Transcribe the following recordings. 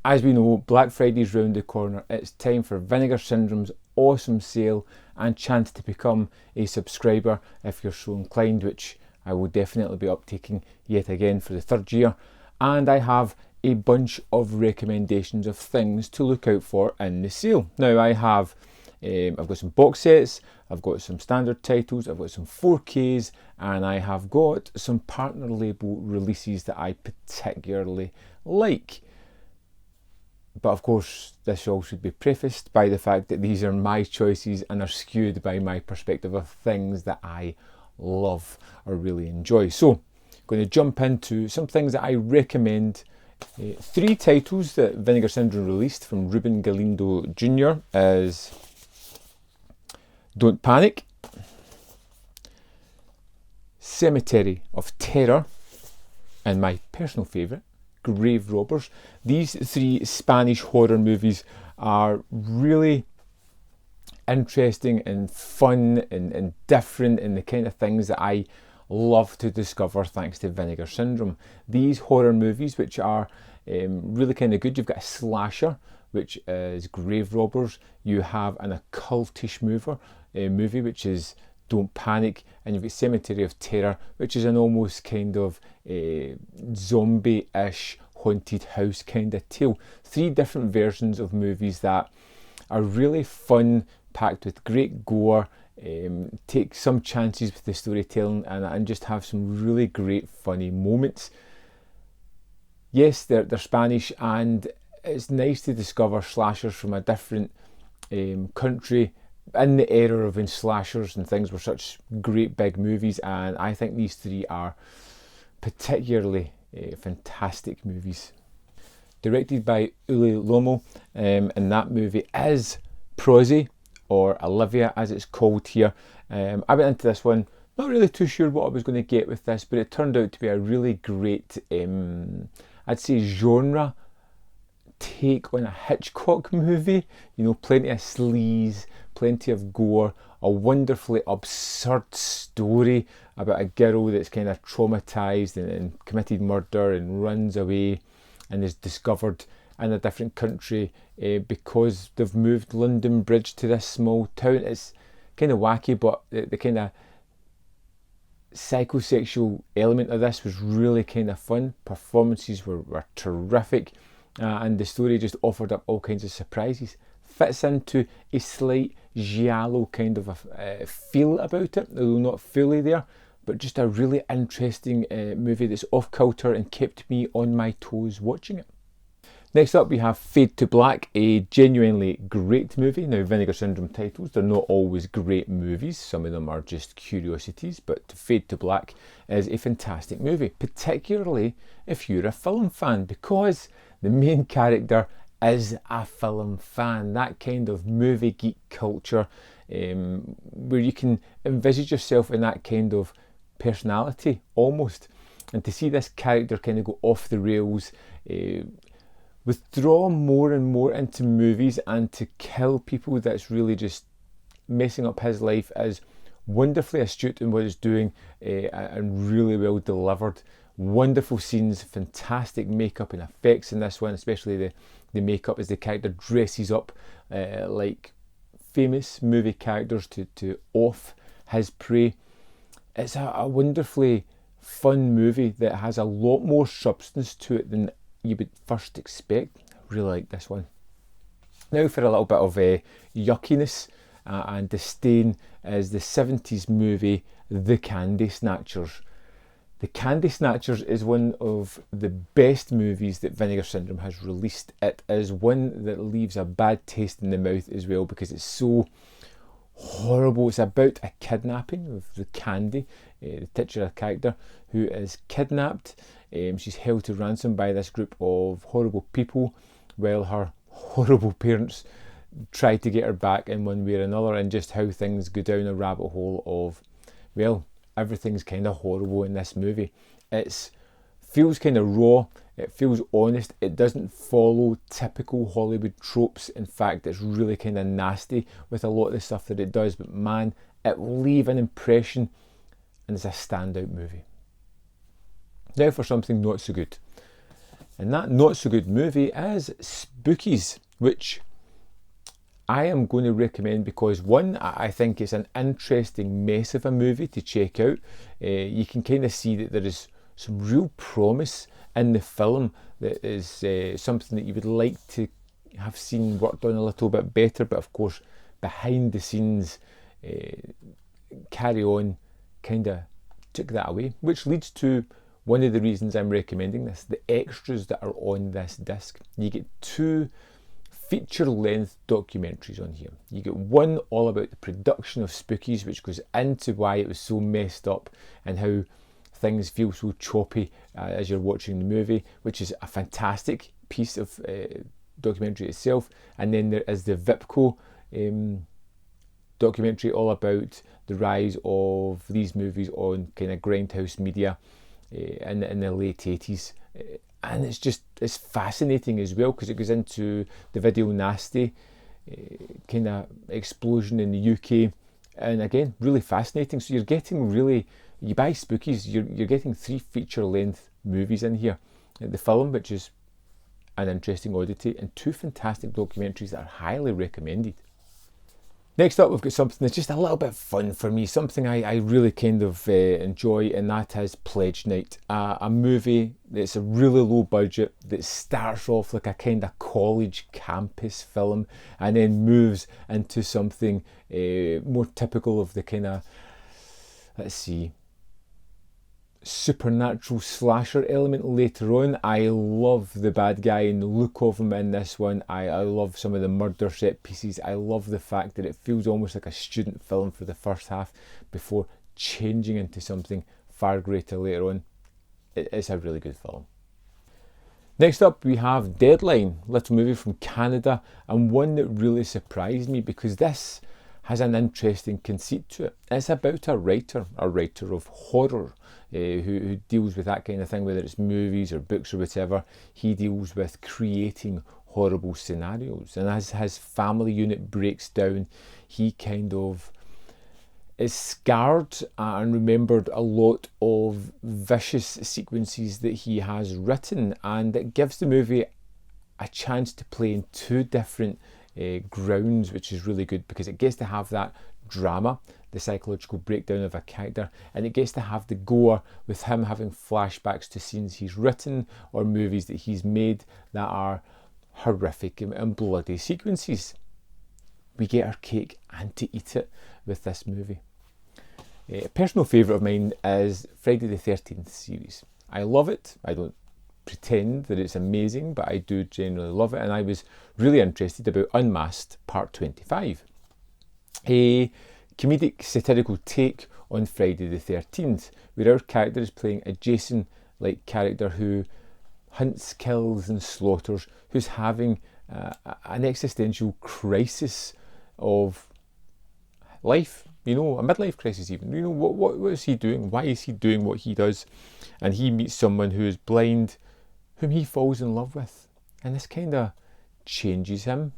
As we know, Black Friday's round the corner. It's time for Vinegar Syndrome's awesome sale and chance to become a subscriber if you're so inclined, which I will definitely be uptaking yet again for the third year. And I have a bunch of recommendations of things to look out for in the sale. Now I've got some box sets, I've got some standard titles, I've got some 4Ks, and I have got some partner label releases that I particularly like. But of course, this all should be prefaced by the fact that these are my choices and are skewed by my perspective of things that I love or really enjoy. So, I'm going to jump into some things that I recommend. 3 titles that Vinegar Syndrome released from Ruben Galindo Jr. is Don't Panic, Cemetery of Terror, and my personal favourite, Grave Robbers. These 3 Spanish horror movies are really interesting and fun and different, and the kind of things that I love to discover thanks to Vinegar Syndrome. These horror movies, which are really kind of good. You've got a slasher, which is Grave Robbers. You have an occultish movie, which is Don't Panic, and you've got Cemetery of Terror, which is an almost kind of zombie-ish haunted house kind of tale. 3 different versions of movies that are really fun, packed with great gore, take some chances with the storytelling, and just have some really great funny moments. Yes, they're Spanish, and it's nice to discover slashers from a different country in the era of when slashers and things were such great big movies, and I think these 3 are particularly fantastic movies. Directed by Uli Lomo, and that movie is Prozy, or Olivia as it's called here. I went into this one not really too sure what I was going to get with this, but it turned out to be a really great, I'd say, genre take on a Hitchcock movie. You know, plenty of sleaze, plenty of gore, a wonderfully absurd story about a girl that's kind of traumatised and committed murder and runs away and is discovered in a different country because they've moved London Bridge to this small town. It's kind of wacky, but the kind of psychosexual element of this was really kind of fun. Performances were terrific, and the story just offered up all kinds of surprises. Fits into a slight giallo kind of a feel about it, although not fully there, but just a really interesting movie that's off kilter and kept me on my toes watching it. Next up we have Fade to Black, a genuinely great movie. Now, Vinegar Syndrome titles, they're not always great movies, some of them are just curiosities, but Fade to Black is a fantastic movie, particularly if you're a film fan, because the main character is a film fan. That kind of movie geek culture where you can envisage yourself in that kind of personality almost, and to see this character kind of go off the rails, withdraw more and more into movies and to kill people, that's really just messing up his life, is wonderfully astute in what he's doing and really well delivered. Wonderful scenes, fantastic makeup and effects in this one, especially the makeup as the character dresses up like famous movie characters to off his prey. It's a wonderfully fun movie that has a lot more substance to it than you would first expect. I really like this one. Now for a little bit of yuckiness and disdain is the 70s movie The Candy Snatchers. The Candy Snatchers is one of the best movies that Vinegar Syndrome has released. It is one that leaves a bad taste in the mouth as well because it's so horrible. It's about a kidnapping of the Candy, the titular character, who is kidnapped. She's held to ransom by this group of horrible people while her horrible parents try to get her back in one way or another, and just how things go down a rabbit hole of, well, everything's kind of horrible in this movie. It feels kind of raw, it feels honest, it doesn't follow typical Hollywood tropes. In fact, it's really kind of nasty with a lot of the stuff that it does, but man, it will leave an impression, and it's a standout movie. Now for something not so good. And that not so good movie is Spookies, which I am going to recommend because one, I think it's an interesting mess of a movie to check out. You can kind of see that there is some real promise in the film that is something that you would like to have seen worked on a little bit better, but of course behind the scenes Carry On kind of took that away, which leads to one of the reasons I'm recommending this, the extras that are on this disc. You get 2 feature-length documentaries on here. You get one all about the production of Spookies, which goes into why it was so messed up and how things feel so choppy as you're watching the movie, which is a fantastic piece of documentary itself. And then there is the Vipco documentary all about the rise of these movies on kind of grindhouse media in the late 80s. And it's fascinating as well because it goes into the video nasty kind of explosion in the UK. And again, really fascinating. So you're getting you buy Spookies, you're getting 3 feature-length movies in here. The film, which is an interesting oddity, and 2 fantastic documentaries that are highly recommended. Next up, we've got something that's just a little bit fun for me, something I really kind of enjoy, and that is Pledgenate, a movie that's a really low budget, that starts off like a kind of college campus film and then moves into something more typical of the kind of, supernatural slasher element later on. I love the bad guy and the look of him in this one. I love some of the murder set pieces. I love the fact that it feels almost like a student film for the first half before changing into something far greater later on. It's a really good film. Next up we have Deadline, little movie from Canada, and one that really surprised me because this has an interesting conceit to it. It's about a writer of horror who deals with that kind of thing, whether it's movies or books or whatever. He deals with creating horrible scenarios, and as his family unit breaks down, he kind of is scarred and remembered a lot of vicious sequences that he has written, and it gives the movie a chance to play in 2 different grounds, which is really good because it gets to have that drama, the psychological breakdown of a character, and it gets to have the gore with him having flashbacks to scenes he's written or movies that he's made that are horrific and bloody sequences. We get our cake and to eat it with this movie. A personal favourite of mine is Friday the 13th series. I love it. I don't pretend that it's amazing, but I do generally love it, and I was really interested about Unmasked Part 25. A comedic satirical take on Friday the 13th, where our character is playing a Jason-like character who hunts, kills and slaughters, who's having an existential crisis of life, a midlife crisis even. What is he doing? Why is he doing what he does? And he meets someone who is blind, whom he falls in love with. And this kind of changes him,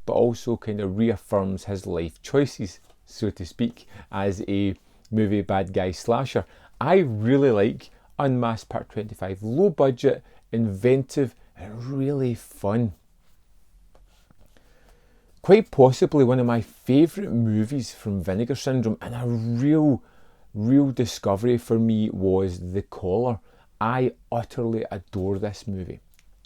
but also kind of reaffirms his life choices, so to speak, as a movie bad guy slasher. I really like Unmasked Part 25. Low budget, inventive, and really fun. Quite possibly one of my favourite movies from Vinegar Syndrome, and a real discovery for me was The Collar. I utterly adore this movie.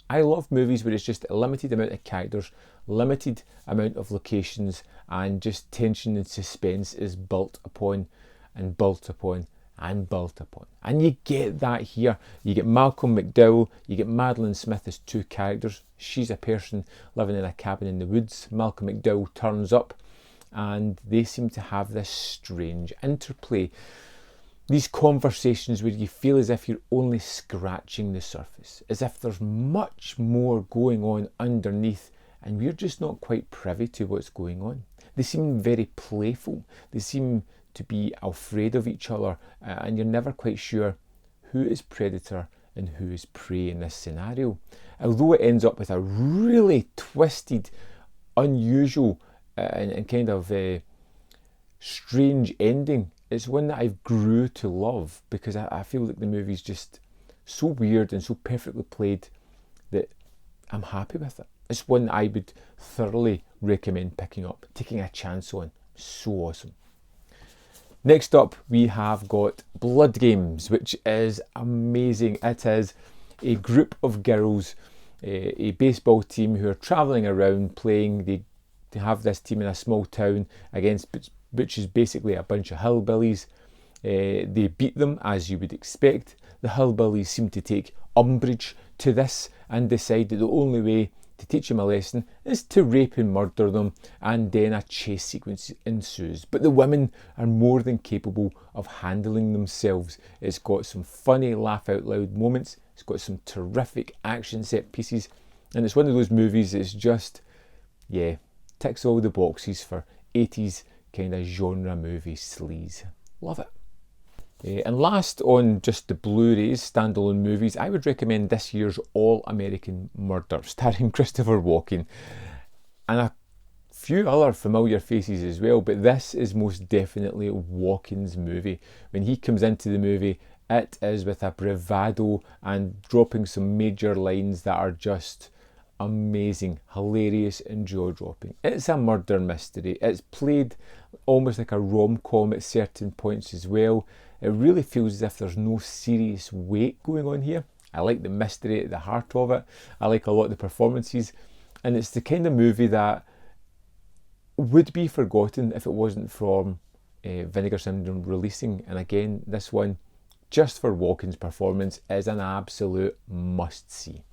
I love movies where it's just a limited amount of characters, limited amount of locations, and just tension and suspense is built upon and built upon and built upon. And you get that here. You get Malcolm McDowell, you get Madeline Smith as 2 characters. She's a person living in a cabin in the woods. Malcolm McDowell turns up, and they seem to have this strange interplay. These conversations where you feel as if you're only scratching the surface, as if there's much more going on underneath, and we're just not quite privy to what's going on. They seem very playful. They seem to be afraid of each other, and you're never quite sure who is predator and who is prey in this scenario. Although it ends up with a really twisted, unusual and kind of strange ending, it's one that I've grew to love because I feel like the movie's just so weird and so perfectly played I'm happy with it. It's one I would thoroughly recommend picking up, taking a chance on. So awesome. Next up, we have got Blood Games, which is amazing. It is a group of girls, a baseball team who are travelling around playing. They have this team in a small town against, which is basically a bunch of hillbillies. They beat them, as you would expect. The hillbillies seem to take umbrage to this and decide that the only way to teach them a lesson is to rape and murder them, and then a chase sequence ensues. But the women are more than capable of handling themselves. It's got some funny laugh out loud moments, it's got some terrific action set pieces, and it's one of those movies that's just, yeah, ticks all the boxes for 80s kind of genre movie sleaze. Love it. And last on just the Blu-rays, standalone movies, I would recommend this year's All American Murder, starring Christopher Walken, and a few other familiar faces as well, but this is most definitely Walken's movie. When he comes into the movie, it is with a bravado and dropping some major lines that are just amazing, hilarious and jaw-dropping. It's a murder mystery. It's played almost like a rom-com at certain points as well. It really feels as if there's no serious weight going on here. I like the mystery at the heart of it. I like a lot of the performances. And it's the kind of movie that would be forgotten if it wasn't from Vinegar Syndrome releasing. And again, this one, just for Walken's performance, is an absolute must-see.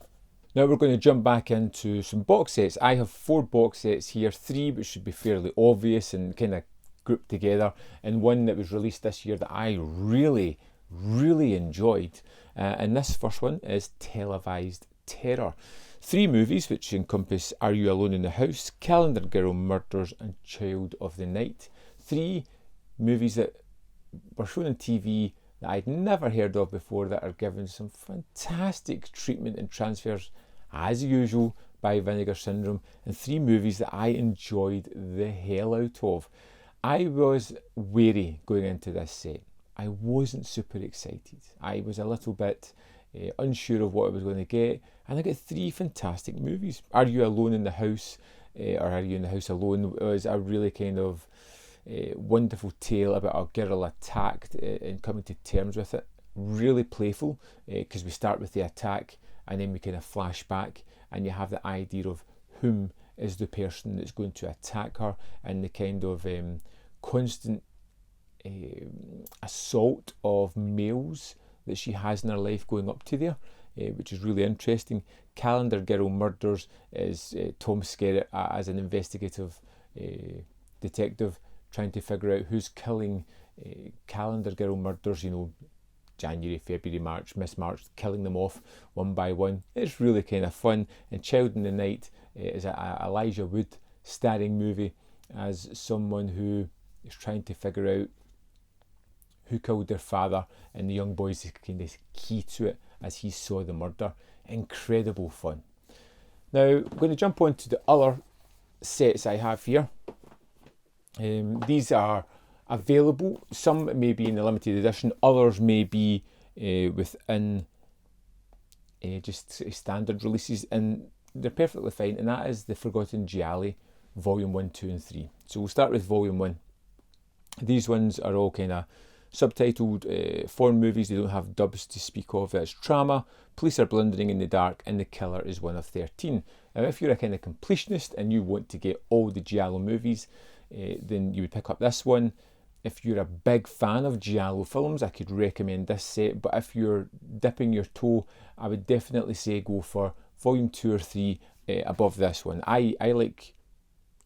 Now we're going to jump back into some box sets. I have 4 box sets here, 3 which should be fairly obvious and kind of grouped together, and one that was released this year that I really enjoyed. And this first one is Televised Terror. 3 movies which encompass Are You Alone in the House, Calendar Girl Murders and Child of the Night. 3 movies that were shown on TV that I'd never heard of before, that are given some fantastic treatment and transfers as usual by Vinegar Syndrome, and 3 movies that I enjoyed the hell out of. I was wary going into this set. I wasn't super excited. I was a little bit unsure of what I was going to get, and I got 3 fantastic movies. Are You Alone in the House, or Are You in the House Alone, was a really kind of wonderful tale about a girl attacked and coming to terms with it. Really playful, because we start with the attack and then we kind of flash back, and you have the idea of whom is the person that's going to attack her, and the kind of constant assault of males that she has in her life going up to there, which is really interesting. Calendar Girl Murders is Tom Skerritt as an investigative detective trying to figure out who's killing Calendar Girl Murders, you know, January, February, March, Miss March, killing them off one by one. It's really kind of fun. And Child in the Night is a Elijah Wood starring movie as someone who is trying to figure out who killed their father, and the young boy's kind of key to it as he saw the murder. Incredible fun. Now, I'm going to jump on to the other sets I have here. These are available. Some may be in the limited edition, others may be within just standard releases, and they're perfectly fine, and that is the Forgotten Gialli Volume 1, 2 and 3. So we'll start with Volume 1. These ones are all kind of subtitled foreign movies. They don't have dubs to speak of. It's Trauma, Police Are Blundering in the Dark, and The Killer is One of 13. Now, if you're a kind of completionist and you want to get all the Giallo movies, then you would pick up this one. If you're a big fan of Giallo films, I could recommend this set, but if you're dipping your toe, I would definitely say go for Volume 2 or 3 above this one. I like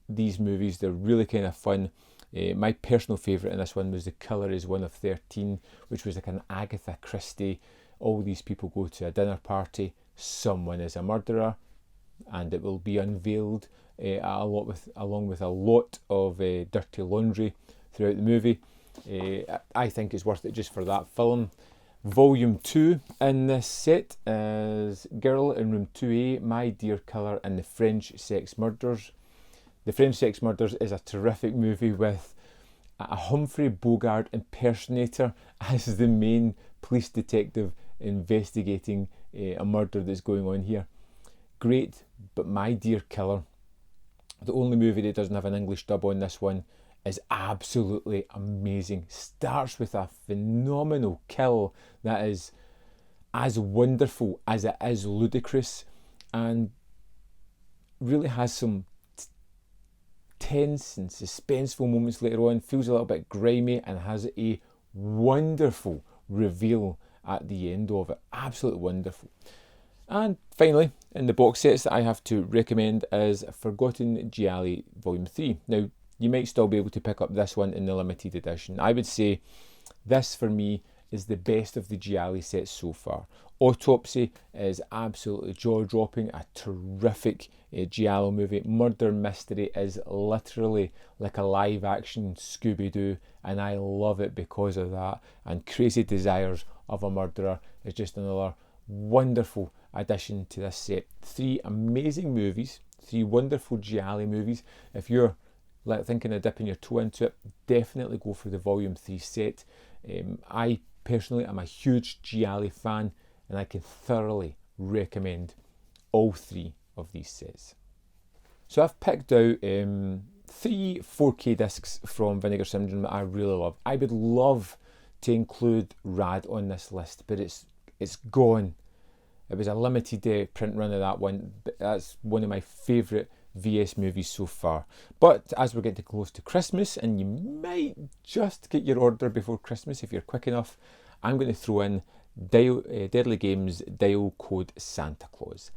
these movies. They're really kind of fun. My personal favourite in this one was The Killer is One of 13, which was like an Agatha Christie. All these people go to a dinner party, someone is a murderer, and it will be unveiled along with a lot of dirty laundry throughout the movie. I think it's worth it just for that film. Volume 2 in this set is Girl in Room 2A, My Dear Killer, and The French Sex Murders. The French Sex Murders is a terrific movie with a Humphrey Bogart impersonator as the main police detective investigating a murder that's going on here. great, but my dear killer, the only movie that doesn't have an English dub on this one, is absolutely amazing. Starts with a phenomenal kill that is as wonderful as it is ludicrous, and really has some tense and suspenseful moments later on. Feels a little bit grimy and has a wonderful reveal at the end of it. Absolutely wonderful. And finally, in the box sets that I have to recommend is Forgotten Gialli Volume 3. Now, you might still be able to pick up this one in the limited edition. I would say this, for me, is the best of the Gialli sets so far. Autopsy is absolutely jaw-dropping, a terrific Giallo movie. Murder Mystery is literally like a live-action Scooby-Doo, and I love it because of that. And Crazy Desires of a Murderer is just another wonderful addition to this set. 3 amazing movies, 3 wonderful Gialli movies. If you're thinking of dipping your toe into it, definitely go for the Volume 3 set. I personally am a huge Gialli fan, and I can thoroughly recommend all 3 of these sets. So I've picked out 3 4K discs from Vinegar Syndrome that I really love. I would love to include Rad on this list, but it's gone. It was a limited print run of that one, but that's one of my favourite VS movies so far. But as we're getting close to Christmas, and you might just get your order before Christmas if you're quick enough, I'm going to throw in Deadly Games Dial Code Santa Claus.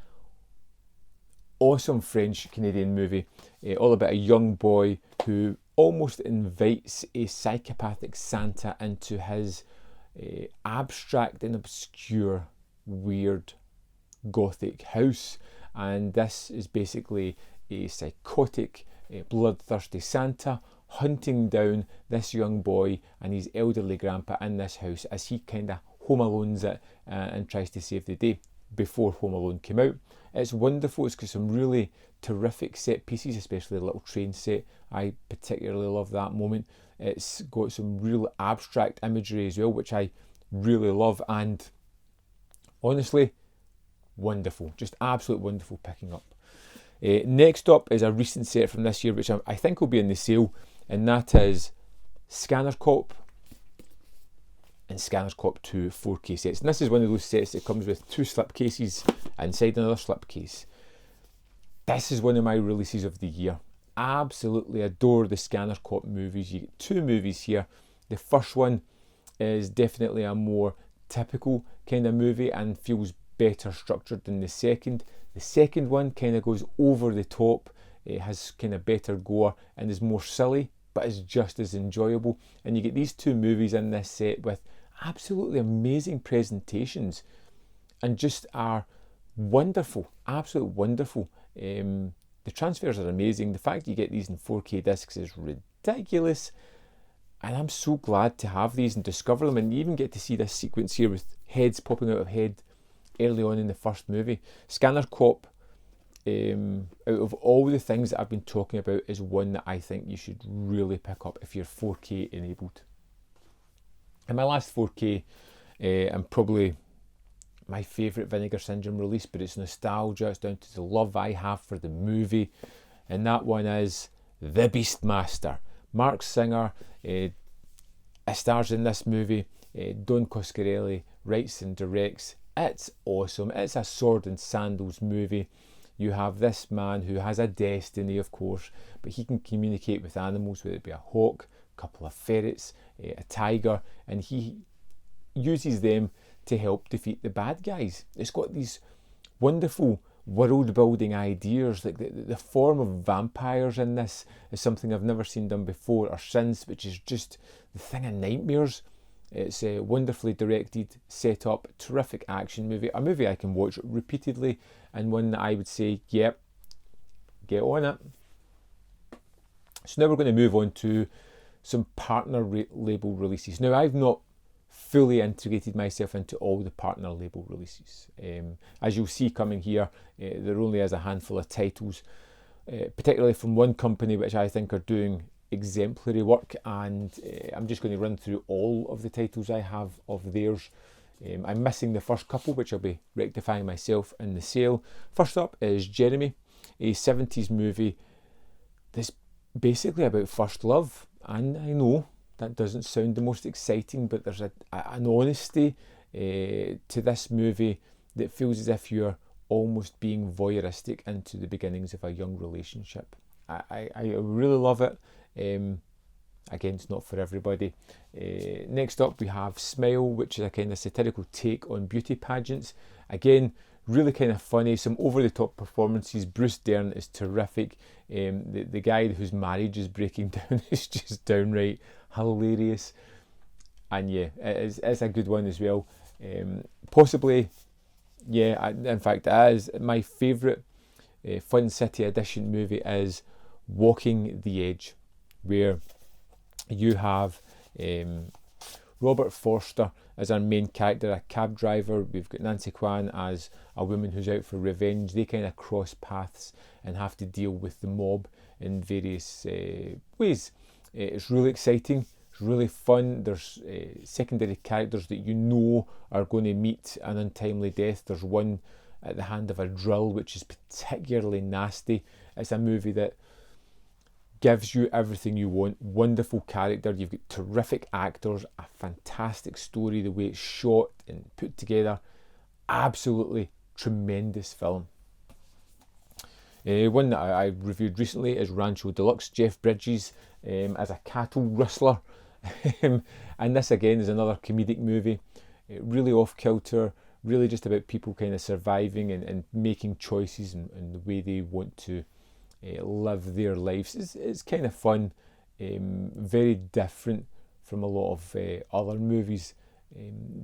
Awesome French-Canadian movie, all about a young boy who almost invites a psychopathic Santa into his abstract and obscure, weird, gothic house. And this is basically a psychotic, bloodthirsty Santa hunting down this young boy and his elderly grandpa in this house as he kind of Home Alones it and tries to save the day before Home Alone came out. It's wonderful. It's got some really terrific set pieces, especially the little train set. I particularly love that moment. It's got some real abstract imagery as well, which I really love, and honestly, wonderful. Just absolute wonderful picking up. Next up is a recent set from this year, which I think will be in the sale, and that is Scanner Cop and Scanner Cop 2 4K sets. And this is one of those sets that comes with 2 slipcases inside another slipcase. This is one of my releases of the year. Absolutely adore the Scanner Cop movies. You get 2 movies here. The first one is definitely a more typical kind of movie and feels better structured than the second. The second one kind of goes over the top. It has kind of better gore and is more silly, but is just as enjoyable. And you get these 2 movies in this set with absolutely amazing presentations and just are wonderful, absolutely wonderful. The transfers are amazing. The fact you get these in 4K discs is ridiculous, and I'm so glad to have these and discover them, and you even get to see this sequence here with heads popping out of head early on in the first movie. Scanner Cop, out of all the things that I've been talking about, is one that I think you should really pick up if you're 4K enabled. And my last 4K, and probably my favourite Vinegar Syndrome release, but it's nostalgia, it's down to the love I have for the movie, and that one is The Beastmaster. Mark Singer stars in this movie. Don Coscarelli writes and directs. It's awesome. It's a sword and sandals movie. You have this man who has a destiny, of course, but he can communicate with animals, whether it be a hawk, a couple of ferrets, a tiger, and he uses them to help defeat the bad guys. It's got these wonderful world building ideas, like the form of vampires in this is something I've never seen done before or since, which is just the thing of nightmares. It's wonderfully directed, set up, terrific action movie, a movie I can watch repeatedly, and one that I would say, yep, get on it. So now we're going to move on to some partner label releases. Now, I've not fully integrated myself into all the partner label releases. As you'll see coming here, there only is a handful of titles, particularly from one company which I think are doing exemplary work, and I'm just going to run through all of the titles I have of theirs. I'm missing the first couple, which I'll be rectifying myself in the sale. First up is Jeremy, a 70s movie that's basically about first love. And I know that doesn't sound the most exciting, but there's an honesty to this movie that feels as if you're almost being voyeuristic into the beginnings of a young relationship. I really love it. Again, it's not for everybody. Next up, we have Smile, which is a kind of satirical take on beauty pageants. Again, really kind of funny, some over-the-top performances. Bruce Dern is terrific. The guy whose marriage is breaking down is just downright hilarious. And yeah, it's a good one as well. Possibly, yeah, in fact, it is. My favourite Fun City Edition movie is Walking the Edge, where you have Robert Forster as our main character, a cab driver. We've got Nancy Kwan as a woman who's out for revenge. They kind of cross paths and have to deal with the mob in various ways. It's really exciting. It's really fun. There's secondary characters that you know are going to meet an untimely death. There's one at the hand of a drill, which is particularly nasty. It's a movie that gives you everything you want. Wonderful character. You've got terrific actors, a fantastic story, the way it's shot and put together. Absolutely tremendous film. One that I reviewed recently is Rancho Deluxe. Jeff Bridges as a cattle rustler. And this again is another comedic movie. Really off kilter, really just about people kind of surviving and making choices and the way they want to live their lives. It's kind of fun, very different from a lot of other movies.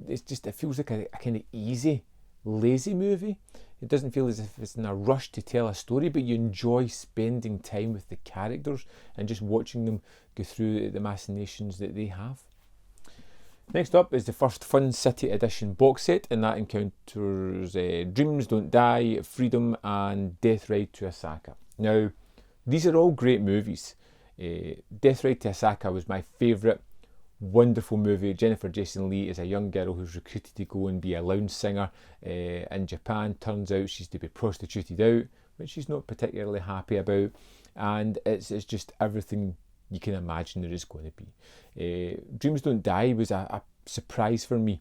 It feels like a kind of easy, lazy movie. It doesn't feel as if it's in a rush to tell a story, but you enjoy spending time with the characters and just watching them go through the machinations that they have. Next up is the first Fun City Edition box set, and that encounters Dreams Don't Die, Freedom, and Death Ride to Osaka. Now, these are all great movies. Death Ride to Osaka was my favourite. Wonderful movie. Jennifer Jason Leigh is a young girl who's recruited to go and be a lounge singer in Japan. Turns out she's to be prostituted out, which she's not particularly happy about. And it's just everything you can imagine there is going to be. Dreams Don't Die was a surprise for me.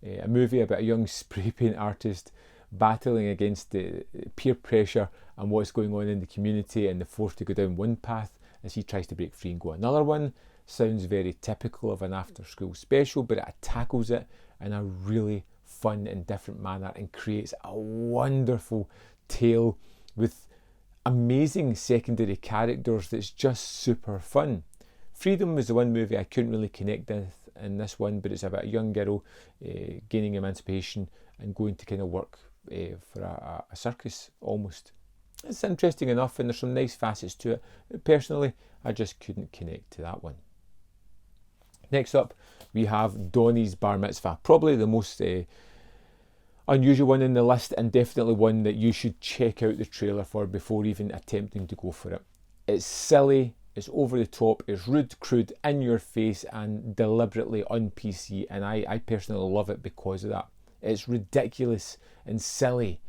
A movie about a young spray paint artist battling against the peer pressure and what's going on in the community, and the forced to go down one path as he tries to break free and go another one. Sounds very typical of an after school special, but it tackles it in a really fun and different manner and creates a wonderful tale with amazing secondary characters that's just super fun. Freedom was the one movie I couldn't really connect with in this one, but it's about a young girl gaining emancipation and going to kind of work for a circus almost. It's interesting enough, and there's some nice facets to it. Personally, I just couldn't connect to that one. Next up, we have Donnie's Bar Mitzvah, probably the most unusual one in the list, and definitely one that you should check out the trailer for before even attempting to go for it. It's silly, it's over the top, it's rude, crude, in your face, and deliberately un-PC, and I personally love it because of that. It's ridiculous and silly,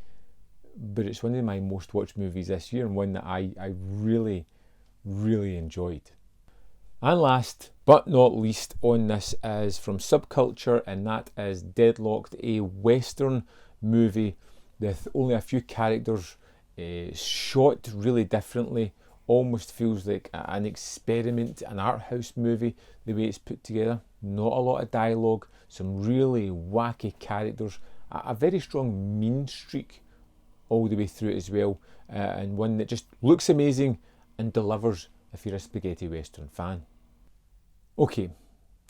but it's one of my most watched movies this year, and one that I really, really enjoyed. And last but not least on this is from Subculture, and that is Deadlocked, a Western movie with only a few characters, shot really differently. Almost feels like an experiment, an art house movie, the way it's put together. Not a lot of dialogue, some really wacky characters, a very strong mean streak all the way through it as well, and one that just looks amazing and delivers if you're a spaghetti western fan. Okay,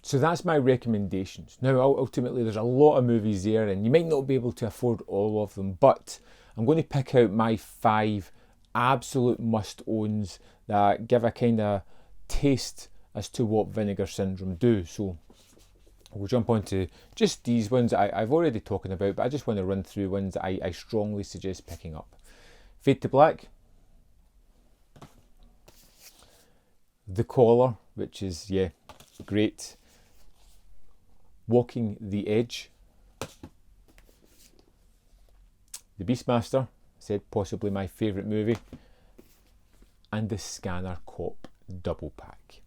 so that's my recommendations. Now ultimately there's a lot of movies there and you might not be able to afford all of them, but I'm going to pick out my 5 absolute must-owns that give a kind of taste as to what Vinegar Syndrome do. So we'll jump on to just these ones I've already talking about, but I just want to run through ones that I strongly suggest picking up. Fade to Black, The Collar, which is, yeah, great. Walking the Edge, The Beastmaster, said possibly my favourite movie, and the Scanner Cop double pack.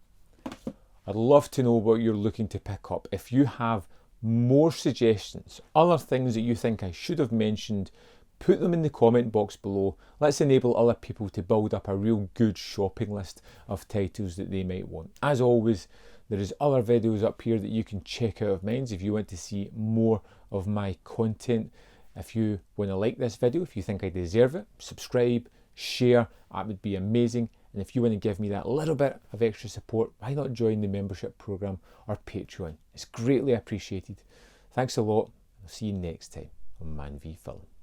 I'd love to know what you're looking to pick up. If you have more suggestions, other things that you think I should have mentioned, put them in the comment box below. Let's enable other people to build up a real good shopping list of titles that they might want. As always, there is other videos up here that you can check out of mine if you want to see more of my content. If you want to like this video, if you think I deserve it, subscribe, share, that would be amazing. And if you want to give me that little bit of extra support, why not join the membership program or Patreon? It's greatly appreciated. Thanks a lot. I'll see you next time on Man v Film.